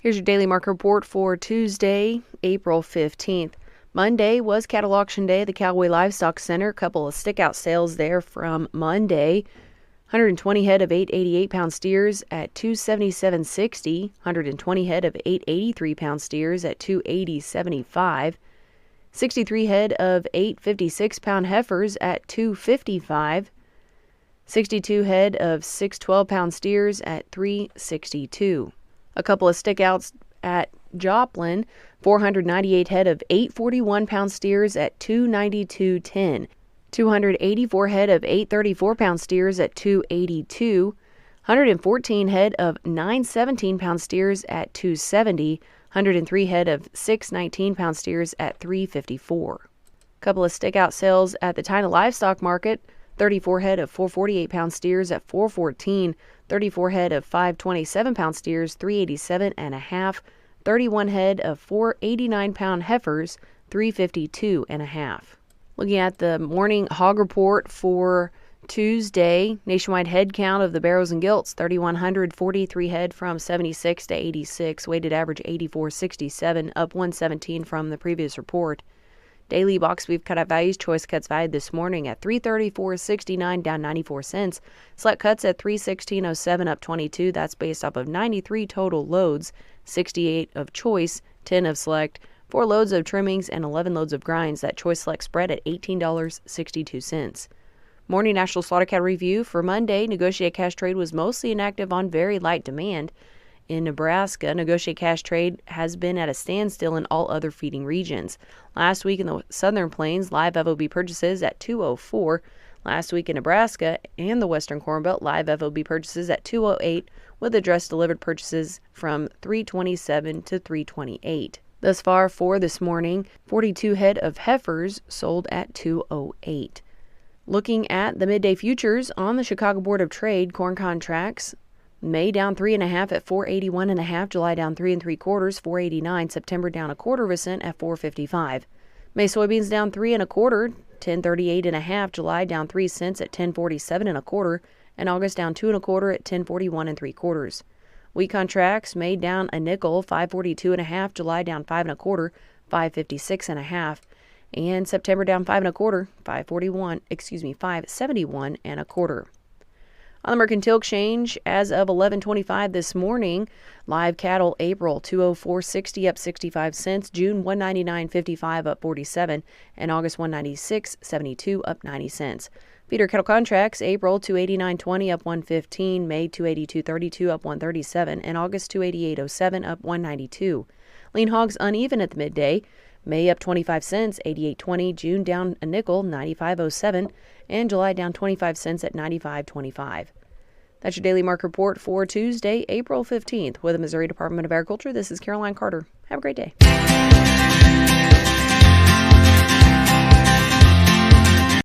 Here's your daily market report for Tuesday, April 15th. Monday was cattle auction day at the Callaway Livestock Center. A couple of stickout sales there from Monday. 120 head of 888-pound steers at $277.60. 120 head of 883-pound steers at $280.75. 63 head of 856-pound heifers at $255. 62 head of 612-pound steers at $362. A couple of stickouts at Joplin, 498 head of 841-pound steers at $292.10. 284 head of 834-pound steers at $282. 114 head of 917-pound steers at $270. 103 head of 619-pound steers at $354. A couple of stickout sales at the China livestock market. 34 head of 448-pound steers at $414, 34 head of 527-pound steers, $387.50, 31 head of 489-pound heifers, $352.50. Looking at the morning hog report for Tuesday, nationwide head count of the barrows and gilts, 3,143 head from 76 to 86, weighted average 84.67, up 117 from the previous report. Daily box beef cutout values, choice cuts valued this morning at $334.69, down 94 cents. Select cuts at $316.07, up 22. That's based off of 93 total loads, 68 of choice, 10 of select, 4 loads of trimmings, and 11 loads of grinds. That choice select spread at $18.62. Morning National Slaughter Cattle Review for Monday. Negotiated cash trade was mostly inactive on very light demand. In Nebraska, negotiated cash trade has been at a standstill in all other feeding regions. Last week in the Southern Plains, live FOB purchases at $204. Last week in Nebraska and the Western Corn Belt, live FOB purchases at $208, with address delivered purchases from $327 to $328. Thus far for this morning, 42 head of heifers sold at $208. Looking at the midday futures on the Chicago Board of Trade, corn contracts, May down 3.5 at 481.5. July down 3 3/4, 489. September down 1/4 cent at 455. May soybeans down 3 1/4, 1038.5. July down 3 cents at 1047 1/4, and August down 2 1/4 at 1041 3/4. Wheat contracts May down a nickel, 542.5. July down 5 1/4, 556.5, and September down 5 1/4, 571 1/4. On the Mercantile Exchange, as of 11:25 this morning, live cattle April 204.60 up 65 cents, June 199.55 up 47, and August 196.72 up 90 cents. Feeder cattle contracts April 289.20 up 115, May 282.32 up 137, and August 288.07 up 192. Lean hogs uneven at the midday. May up 25 cents, 88.20, June down a nickel, 95.07, and July down 25 cents at 95.25. That's your daily market report for Tuesday, April 15th. With the Missouri Department of Agriculture, this is Caroline Carter. Have a great day.